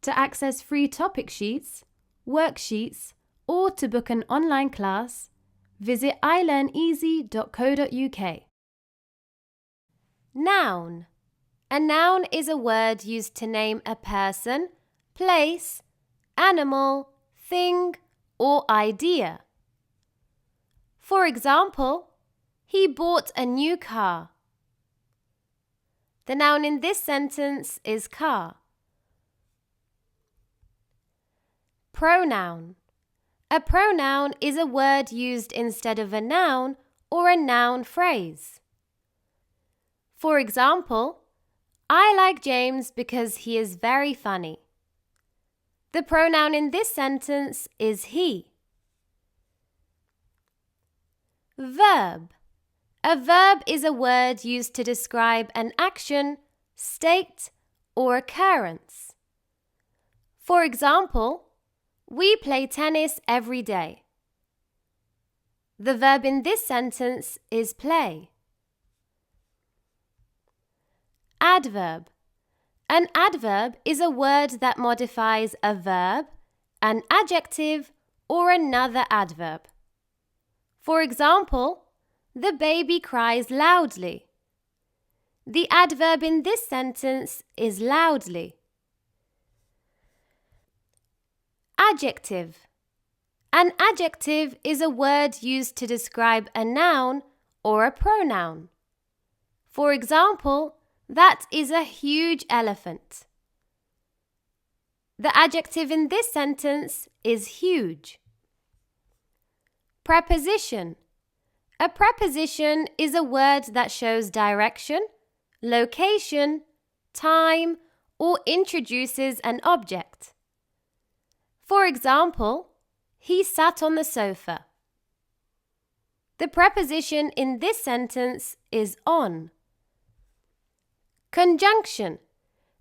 To access free topic sheets, worksheets, or to book an online class, visit ilearneasy.co.uk. Noun. A noun is a word used to name a person, place, animal, thing, or idea. For example, he bought a new car. The noun in this sentence is car. Pronoun. A pronoun is a word used instead of a noun or a noun phrase. For example, I like James because he is very funny. The pronoun in this sentence is he. Verb. A verb is a word used to describe an action, state, or occurrence. For example, we play tennis every day. The verb in this sentence is play. Adverb. An adverb is a word that modifies a verb, an adjective, or another adverb. For example, the baby cries loudly. The adverb in this sentence is loudly. Adjective. An adjective is a word used to describe a noun or a pronoun. For example, that is a huge elephant. The adjective in this sentence is huge. Preposition. A preposition is a word that shows direction, location, time, or introduces an object. For example, he sat on the sofa. The preposition in this sentence is on. Conjunction.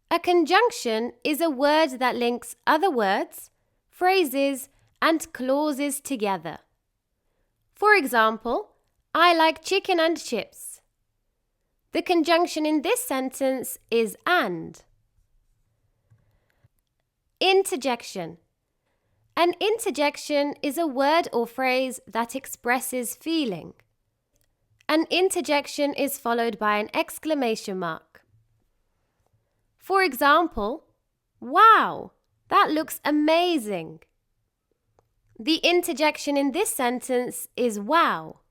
A conjunction is a word that links other words, phrases, and clauses together. For example, I like chicken and chips. The conjunction in this sentence is and. Interjection. An interjection is a word or phrase that expresses feeling. An interjection is followed by an exclamation mark. For example, wow, that looks amazing. The interjection in this sentence is wow.